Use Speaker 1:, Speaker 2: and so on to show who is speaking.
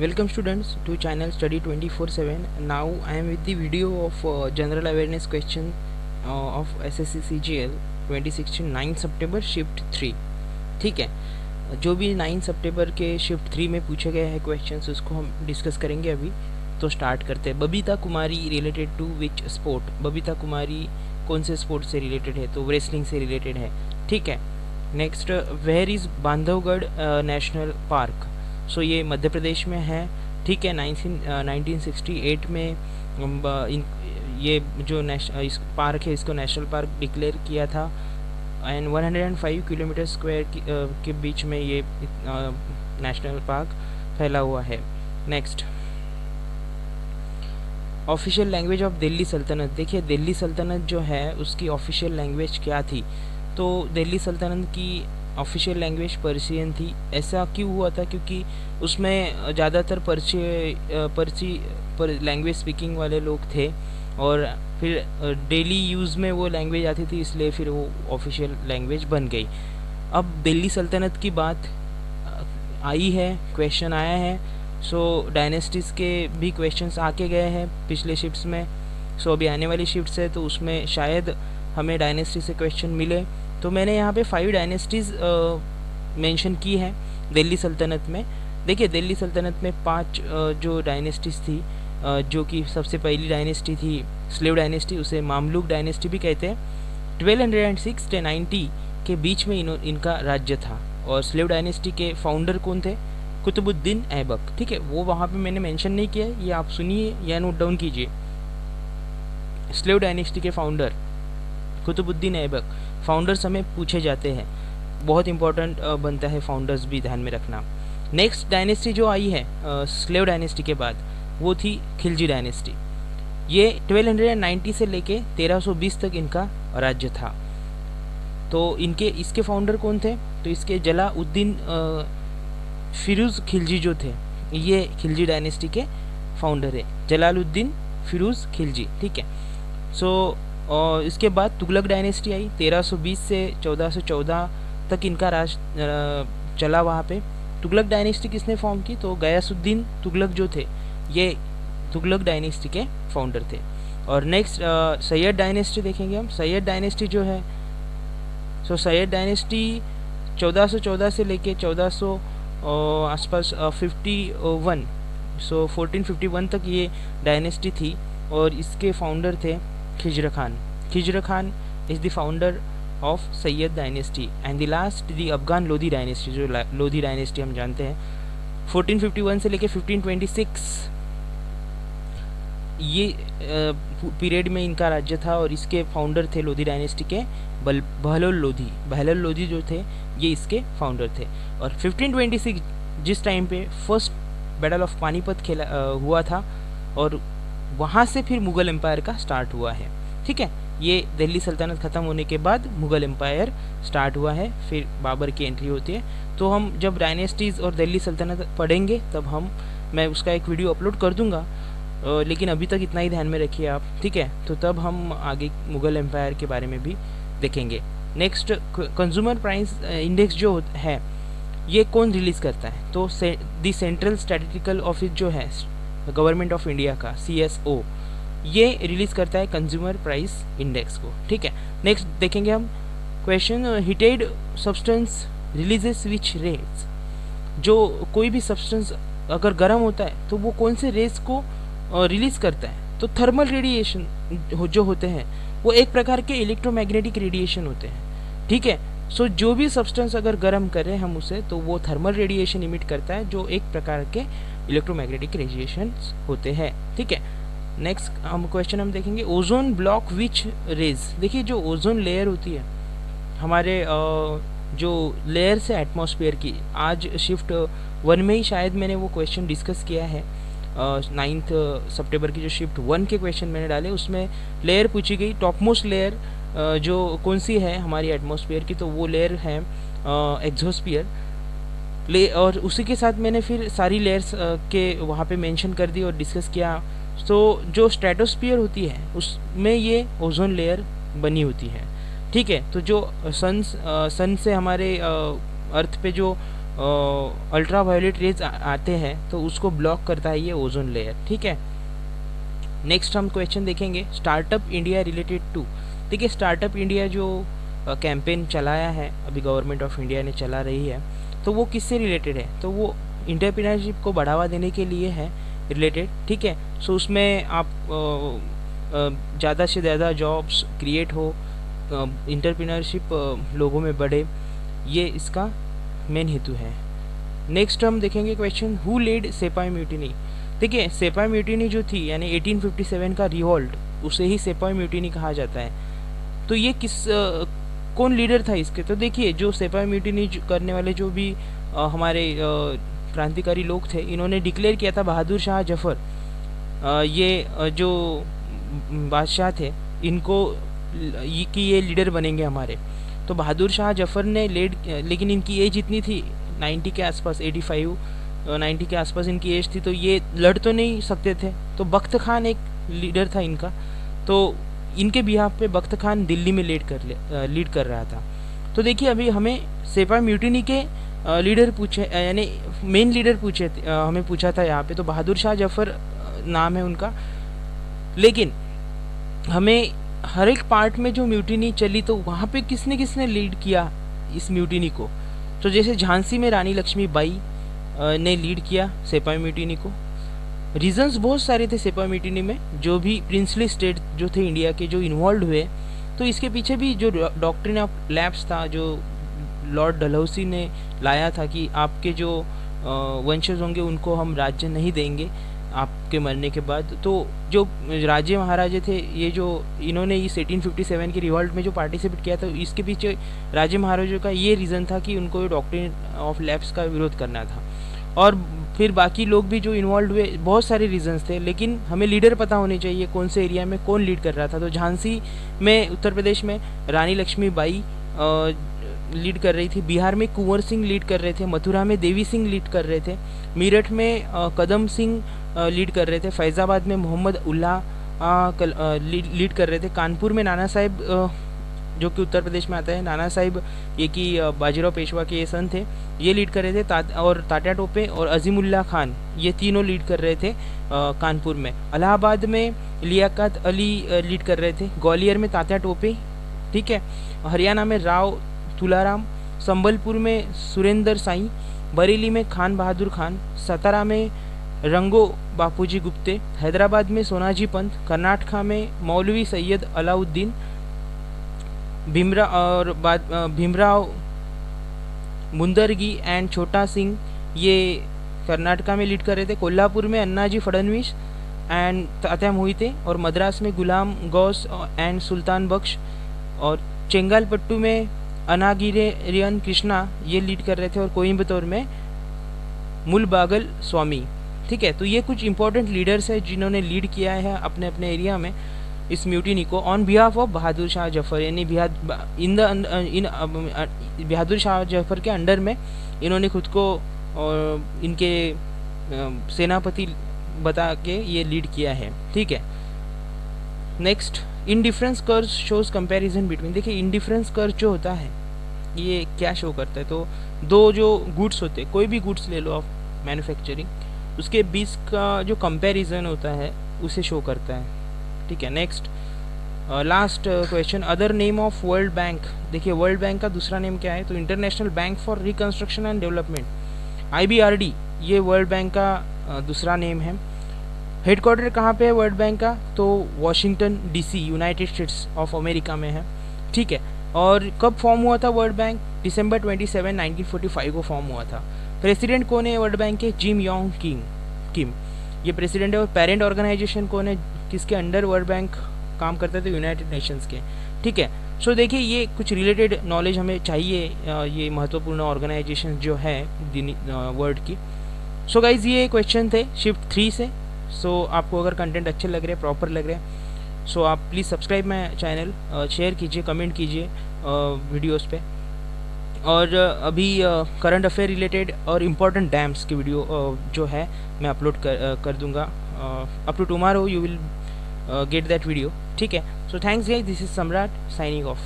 Speaker 1: Welcome students to channel study 24/7. Now I am with the video of general awareness question of SSC CGL 2016 9 September shift 3. ठीक है, जो भी 9 सितंबर के shift 3 में पूछे गए हैं क्वेश्चंस उसको हम डिस्कस करेंगे अभी. तो स्टार्ट करते हैं. Babita Kumari related to which sport. Babita Kumari कौन से स्पोर्ट से रिलेटेड है? तो रेसलिंग से रिलेटेड है. ठीक है. Next, where is Bandhavgarh national park. So ये मध्य प्रदेश में है. ठीक है. 1968 में ये जो इस पार्क है इसको नेशनल पार्क डिक्लेयर किया था. एंड 105 किलोमीटर स्क्वायर के बीच में ये नेशनल पार्क फैला हुआ है. Next, official language of Delhi सल्तनत. देखिए दिल्ली सल्तनत जो है उसकी ऑफिशियल लैंग्वेज क्या थी? तो दिल्ली सल्तनत की ऑफिशियल लैंग्वेज पर्शियन थी. ऐसा क्यों हुआ था? क्योंकि उसमें ज़्यादातर लैंग्वेज स्पीकिंग वाले लोग थे और फिर डेली यूज़ में वो लैंग्वेज आती थी, इसलिए फिर वो ऑफिशियल लैंग्वेज बन गई. अब दिल्ली सल्तनत की बात आई है, क्वेश्चन आया है. सो डायनेस्टीज़ के भी क्वेश्चंस आके गए हैं पिछले शिफ्ट्स में. सो अभी आने वाली शिफ्ट्स है तो उसमें शायद हमें डायनेस्टी से क्वेश्चन मिले. तो मैंने यहाँ पे 5 डायनेस्टीज़ मेंशन की है दिल्ली सल्तनत में. देखिए दिल्ली सल्तनत में 5 जो डायनेस्टीज़ थी, जो कि सबसे पहली डायनेस्टी थी स्लेव डायनेस्टी, उसे मामलुक डायनेस्टी भी कहते हैं. 1206 से 90 के बीच में इनका राज्य था. और स्लेव डायनेस्टी के फाउंडर कौन थे? कुतुबुद्दीन ऐबक. ठीक है, वो वहाँ पे मैंने मेंशन नहीं किया, ये आप सुनिए या नोट डाउन कीजिए. स्लेव डायनेस्टी के फाउंडर कुतुबुद्दीन ऐबक. फाउंडर्स हमें पूछे जाते हैं, बहुत इंपॉर्टेंट बनता है फाउंडर्स भी ध्यान में रखना. नेक्स्ट डायनेस्टी जो आई है स्लेव डायनेस्टी के बाद वो थी खिलजी डायनेस्टी. ये 1290 से लेके 1320 तक इनका राज्य था. तो इसके फाउंडर कौन थे? तो इसके जलाउद्दीन फिरोज़ खिलजी जो थे, ये खिलजी डायनेस्टी के फाउंडर है, जलालुद्दीन फिरोज़ खिलजी. ठीक है. सो इसके बाद तुगलक डायनेस्टी आई. 1320 से 1414 तक इनका राज चला वहाँ पे. तुगलक डायनेस्टी किसने फॉर्म की? तो गयासुद्दीन तुगलक जो थे ये तुगलक डायनेस्टी के फाउंडर थे. और नेक्स्ट सैयद डायनेस्टी देखेंगे हम. सैयद डायनेस्टी जो है, सो सैयद डायनेस्टी 1414 से लेके 1400 आसपास 51, सो 1451 तक ये डायनेस्टी थी. और इसके फाउंडर थे Khizr Khan. Khizr Khan is the founder of Sayyid dynasty. And the last the Afghan Lodi dynasty, जो लोधी डायनेस्टी हम जानते हैं 1451 से लेके 1526 ये पीरियड में इनका राज्य था. और इसके फाउंडर थे लोधी डायनेस्टी के बहलोल लोधी. बहलोल लोधी जो थे ये इसके फाउंडर थे. और 1526 जिस टाइम पे फर्स्ट बैटल ऑफ पानीपत खेला हुआ था, और वहाँ से फिर मुग़ल एम्पायर का स्टार्ट हुआ है. ठीक है, ये दिल्ली सल्तनत ख़त्म होने के बाद मुग़ल एम्पायर स्टार्ट हुआ है, फिर बाबर की एंट्री होती है. तो हम जब डायनेस्टीज़ और दिल्ली सल्तनत पढ़ेंगे तब मैं उसका एक वीडियो अपलोड कर दूँगा. लेकिन अभी तक इतना ही ध्यान में रखिए आप. ठीक है, तो तब हम आगे मुग़ल एम्पायर के बारे में भी देखेंगे. नेक्स्ट, कंज्यूमर प्राइस इंडेक्स जो है ये कौन रिलीज़ करता है? तो दी सेंट्रल स्टैटिस्टिकल ऑफिस जो है गवर्नमेंट ऑफ इंडिया का, CSO, ये रिलीज़ करता है कंज्यूमर प्राइस इंडेक्स को. ठीक है. नेक्स्ट देखेंगे हम क्वेश्चन, हीटेड सब्सटेंस रिलीजेस विच रेज. जो कोई भी सब्सटेंस अगर गर्म होता है तो वो कौन से रेज को रिलीज़ करता है? तो थर्मल रेडिएशन जो होते हैं वो एक प्रकार के इलेक्ट्रोमैग्नेटिक रेडिएशन होते हैं. ठीक है. सो जो भी सब्सटेंस अगर गर्म करें हम उसे, तो वो थर्मल रेडिएशन इमिट करता है, जो एक प्रकार के इलेक्ट्रोमैग्नेटिक रेडिएशन होते हैं. ठीक है. नेक्स्ट क्वेश्चन हम देखेंगे, ओजोन ब्लॉक विच रेज. देखिए जो ओजोन लेयर होती है हमारे जो लेयर से एटमॉस्फेयर की, आज शिफ्ट 1 में ही शायद मैंने वो क्वेश्चन डिस्कस किया है. 9 सितंबर की जो शिफ्ट 1 के क्वेश्चन मैंने डाले उसमें लेयर पूछी गई. टॉप मोस्ट लेयर जो कौन सी है हमारी एटमॉस्फेयर की, तो वो लेयर है एक्सोस्फीयर. और उसी के साथ मैंने फिर सारी लेयर्स के वहाँ पे मेंशन कर दी और डिस्कस किया. तो जो स्ट्रेटोस्फीयर होती है उसमें ये ओजोन लेयर बनी होती है. ठीक है. तो जो सन से हमारे अर्थ पे जो अल्ट्रा वायोलेट रेज आते हैं तो उसको ब्लॉक करता है ये ओजोन लेयर, ठीक है। नेक्स्ट हम क्वेश्चन देखेंगे स्टार्टअप इंडिया रिलेटेड टू। देखिए स्टार्टअप इंडिया जो कैंपेन चलाया है अभी गवर्नमेंट ऑफ इंडिया ने चला रही है, तो वो किससे रिलेटेड है, तो वो इंटरप्रेन्योरशिप को बढ़ावा देने के लिए है रिलेटेड, ठीक है। सो उसमें आप ज़्यादा से ज़्यादा जॉब्स क्रिएट हो, इंटरप्रेन्योरशिप लोगों में बढ़े, ये इसका मेन हेतु है। नेक्स्ट हम देखेंगे क्वेश्चन हु लेड सेपाई म्यूटिनी। देखिए सेपाई म्यूटिनी जो थी यानी 1857 का रिवॉल्ट, उसे ही सेपाई म्यूटिनी कहा जाता है। तो ये कौन लीडर था इसके, तो देखिए जो सेपाई म्यूटिनी करने वाले जो भी हमारे क्रांतिकारी लोग थे, इन्होंने डिक्लेयर किया था बहादुर शाह जफर, ये जो बादशाह थे इनको कि ये लीडर बनेंगे हमारे। तो बहादुर शाह जफर ने लेड, लेकिन इनकी एज इतनी थी 90 के आसपास, 85 90 के आसपास इनकी एज थी, तो ये लड़ तो नहीं सकते थे। तो बख्त खान एक लीडर था इनका, तो इनके बिहाफ पे बख्त खान दिल्ली में लीड कर रहा था। तो देखिए अभी हमें सेपाई म्यूटिनी के लीडर पूछे, यानी मेन लीडर पूछे, हमें पूछा था यहाँ पे, तो बहादुर शाह जफर नाम है उनका। लेकिन हमें हर एक पार्ट में जो म्यूटिनी चली तो वहाँ पे किसने किसने लीड किया इस म्यूटिनी को, तो जैसे झांसी में रानी लक्ष्मीबाई ने लीड किया सेपाई म्यूटिनी को। रीजंस बहुत सारे थे सेपाई म्यूटिनी में, जो भी प्रिंसली स्टेट जो थे इंडिया के जो इन्वॉल्व हुए, तो इसके पीछे भी जो डॉक्ट्रिन ऑफ लैप्स था जो लॉर्ड डलहौसी ने लाया था कि आपके जो वंशज होंगे उनको हम राज्य नहीं देंगे आपके मरने के बाद। तो जो राजे महाराजे थे, ये जो इन्होंने इस 1857 के रिवॉल्ट में जो पार्टिसिपेट किया था, इसके पीछे राजे महाराजों का ये रीज़न था कि उनको डॉक्ट्रिन ऑफ लैप्स का विरोध करना था। और फिर बाकी लोग भी जो इन्वॉल्व हुए, बहुत सारे रीजंस थे, लेकिन हमें लीडर पता होने चाहिए कौन से एरिया में कौन लीड कर रहा था। तो झांसी में उत्तर प्रदेश में रानी लक्ष्मीबाई लीड कर रही थी, बिहार में कुंवर सिंह लीड कर रहे थे, मथुरा में देवी सिंह लीड कर रहे थे, मेरठ में कदम सिंह लीड कर रहे थे, फैज़ाबाद में मोहम्मद उल्लाह लीड कर रहे थे, कानपुर में नाना साहिब जो कि उत्तर प्रदेश में आता है, नाना साहिब ये कि बाजीराव पेशवा के ये सन थे, ये लीड कर रहे थे, और तात्या टोपे और अजीमुल्ला खान ये तीनों लीड कर रहे थे कानपुर में। इलाहाबाद में लियाकत अली लीड कर रहे थे, ग्वालियर में तात्या टोपे, ठीक है, हरियाणा में राव तुलाराम, संबलपुर में सुरेंद्र साई, बरेली में खान बहादुर खान, सतारा में रंगो बापूजी गुप्ते, हैदराबाद में सोनाजी पंत, कर्नाटका में मौलवी सैयद अलाउद्दीन, भीमराव मुंदरगी एंड छोटा सिंह ये कर्नाटका में लीड कर रहे थे, कोल्हापुर में अन्नाजी फडणवीस एंड तात्या मोहिते, और मद्रास में गुलाम गौस एंड सुल्तान बख्श, और चेंगालपट्टू में अनागिरियन कृष्णा ये लीड कर रहे थे, और कोयम्बतूर में मुलबागल स्वामी, ठीक है। तो ये कुछ इंपॉर्टेंट लीडर्स हैं जिन्होंने लीड किया है अपने अपने एरिया में इस म्यूटिनी को on behalf of Bahadur Shah Zafar, यानी बहादुर शाह जफर के अंडर में इन्होंने खुद को और इनके सेनापति बता के ये लीड किया है, ठीक है। Next indifference curve shows comparison between. देखिए इंडिफरेंस कर्व जो होता है ये क्या शो करता है, तो दो जो गुड्स होते हैं, कोई भी गुड्स ले लो आप मैन्युफैक्चरिंग, उसके बीच का जो कंपैरिजन होता है उसे शो करता है, ठीक है। Next last question other name of world bank. देखिए वर्ल्ड बैंक का दूसरा नेम क्या है, तो international bank for reconstruction and development, IBRD, ये वर्ल्ड बैंक का दूसरा नेम है। हेडक्वार्टर कहाँ पे है वर्ल्ड बैंक का, तो Washington DC United states of America में है, ठीक है। और कब फॉर्म हुआ था वर्ल्ड बैंक, December 27, 1945 को फॉर्म हुआ था। प्रेसिडेंट कौन है वर्ल्ड बैंक के, जिम योंग किम ये प्रेसिडेंट है। और पेरेंट ऑर्गेनाइजेशन कौन है, किसके अंडर वर्ल्ड बैंक काम करते थे, यूनाइटेड नेशंस के, ठीक है। सो देखिए ये कुछ रिलेटेड नॉलेज हमें चाहिए ये महत्वपूर्ण ऑर्गेनाइजेशन जो है वर्ल्ड की। सो गाइज ये क्वेश्चन थे शिफ्ट 3 से। सो आपको अगर कंटेंट अच्छे लग रहे हैं, प्रॉपर लग रहे हैं, सो आप please subscribe my channel, share कीजिए, कमेंट कीजिए वीडियोस पे। और अभी करंट अफेयर रिलेटेड और इम्पोर्टेंट डैम्स की वीडियो जो है मैं अपलोड कर दूंगा। Up to tomorrow you will get that video, ठीक है। So thanks guys, this is Samrat signing of.